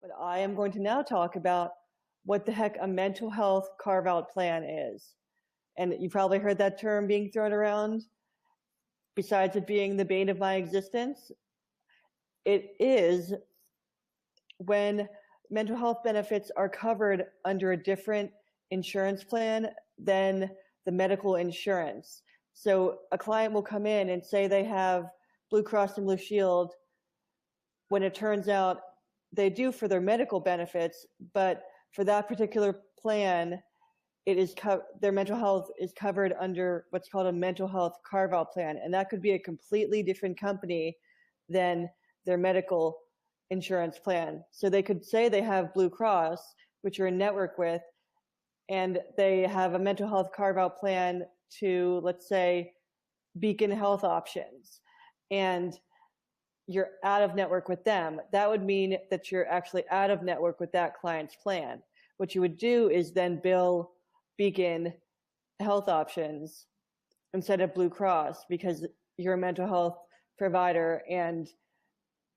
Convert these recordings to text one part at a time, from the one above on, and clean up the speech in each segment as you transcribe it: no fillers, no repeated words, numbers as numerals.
But I am going to now talk about what the heck a mental health carve-out plan is. And you probably heard that term being thrown around. Besides it being the bane of my existence, it is when mental health benefits are covered under a different insurance plan than the medical insurance. So a client will come in and say they have Blue Cross and Blue Shield when it turns out they do for their medical benefits, but for that particular plan, it is their mental health is covered under what's called a mental health carve-out plan, and that could be a completely different company than their medical insurance plan. So they could say they have Blue Cross, which you're in network with, and they have a mental health carve-out plan to, let's say, Beacon Health Options, and you're out of network with them. That would mean that you're actually out of network with that client's plan. What you would do is then bill Beacon Health Options instead of Blue Cross because you're a mental health provider, and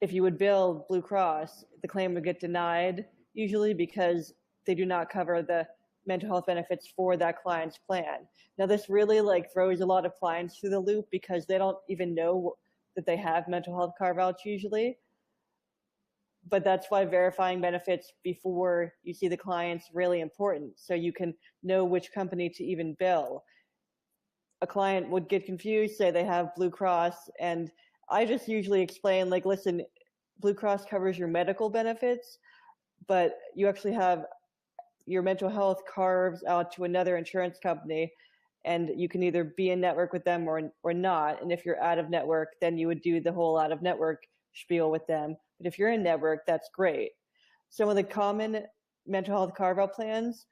if you would bill Blue Cross, the claim would get denied usually because they do not cover the mental health benefits for that client's plan. Now this really throws a lot of clients through the loop because they don't even know that they have mental health carve-outs usually. But that's why verifying benefits before you see the client's really important, so you can know which company to even bill. A client would get confused, say they have Blue Cross, and I just usually explain, listen, Blue Cross covers your medical benefits, but you actually have your mental health carves out to another insurance company, and you can either be in network with them or not. And if you're out of network, then you would do the whole out of network spiel with them. But if you're in network, that's great. Some of the common mental health carve-out plans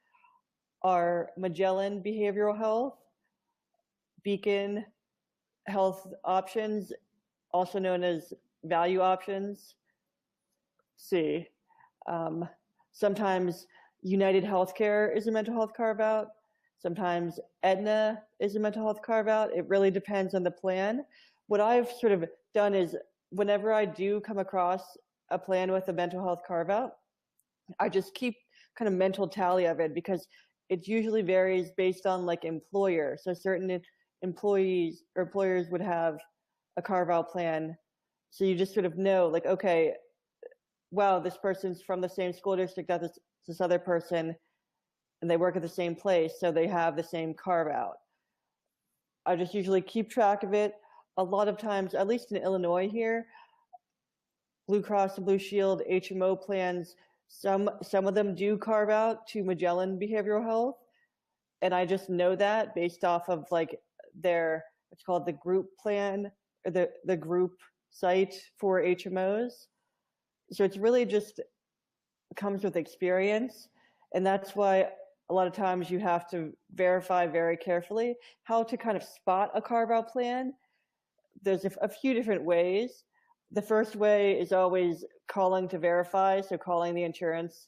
are Magellan Behavioral Health, Beacon Health Options, also known as Value Options. Sometimes United Healthcare is a mental health carve-out. Sometimes Aetna is a mental health carve-out. It really depends on the plan. What I've sort of done is whenever I do come across a plan with a mental health carve-out, I just keep kind of mental tally of it because it usually varies based on employer. So certain employees or employers would have a carve-out plan. So you just sort of know okay, wow, this person's from the same school district as this other person, and they work at the same place, so they have the same carve-out. I just usually keep track of it. A lot of times, at least in Illinois here, Blue Cross and Blue Shield HMO plans, some of them do carve out to Magellan Behavioral Health, and I just know that based off of their what's called the group plan or the group site for HMOs. So it's really just comes with experience, and that's why a lot of times you have to verify very carefully how to kind of spot a carve-out plan. There's a few different ways. The first way is always calling to verify, so calling the insurance,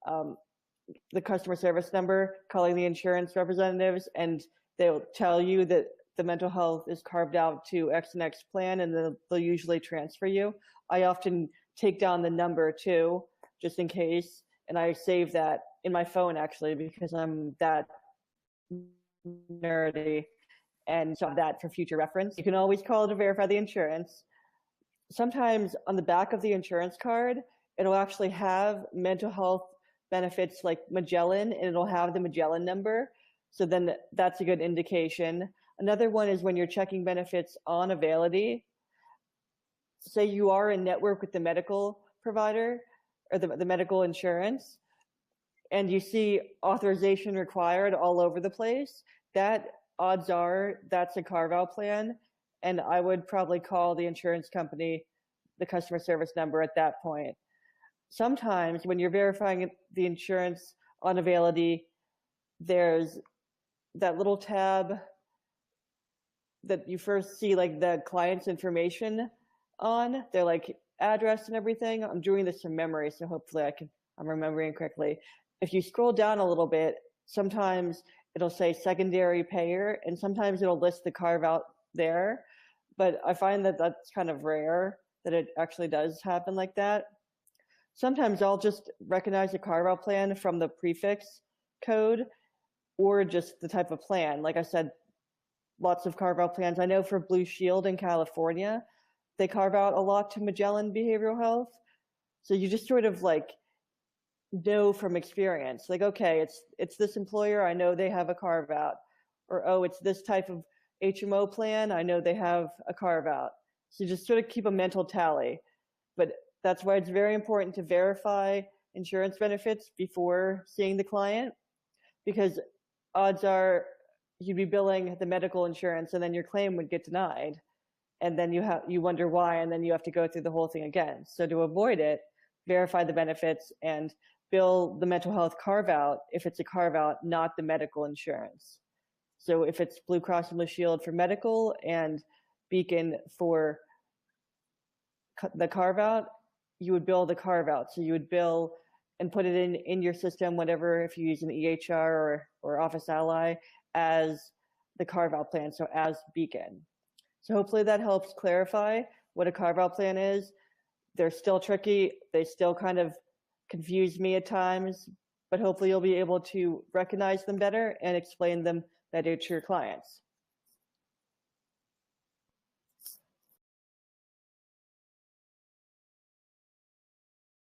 the customer service number, calling the insurance representatives, and they'll tell you that the mental health is carved out to X and X plan, and they'll usually transfer you. I often take down the number too, just in case, and I save that in my phone actually because I'm that nerdy, and so that for future reference. You can always call to verify the insurance. Sometimes on the back of the insurance card, it'll actually have mental health benefits like Magellan, and it'll have the Magellan number. So then that's a good indication. Another one is when you're checking benefits on Availity. Say you are in network with the medical provider or the medical insurance, and you see authorization required all over the place, that odds are that's a carve-out plan, and I would probably call the insurance company, the customer service number at that point. Sometimes when you're verifying the insurance on Availity, there's that little tab that you first see the client's information on. They're address and everything. I'm doing this from memory, so hopefully I'm remembering correctly. If you scroll down a little bit, sometimes it'll say secondary payer, and sometimes it'll list the carve-out there. But I find that that's kind of rare that it actually does happen like that. sometimes I'll just recognize a carve-out plan from the prefix code or just the type of plan. Like I said, lots of carve-out plans. I know for Blue Shield in California, they carve out a lot to Magellan Behavioral Health. So you just sort of like know from experience, like, okay, it's this employer, I know they have a carve-out, or oh, it's this type of HMO plan, I know they have a carve-out. So just sort of keep a mental tally. But that's why it's very important to verify insurance benefits before seeing the client, because odds are you'd be billing the medical insurance and then your claim would get denied. And then you wonder why, and then you have to go through the whole thing again. So to avoid it, verify the benefits and bill the mental health carve-out if it's a carve-out, not the medical insurance. So if it's Blue Cross and Blue Shield for medical and Beacon for the carve-out, you would bill the carve-out. So you would bill and put it in your system, whatever, if you use an EHR or Office Ally, as the carve-out plan, so as Beacon. So hopefully that helps clarify what a carve-out plan is. They're still tricky. They still kind of confuse me at times, but hopefully you'll be able to recognize them better and explain them better to your clients.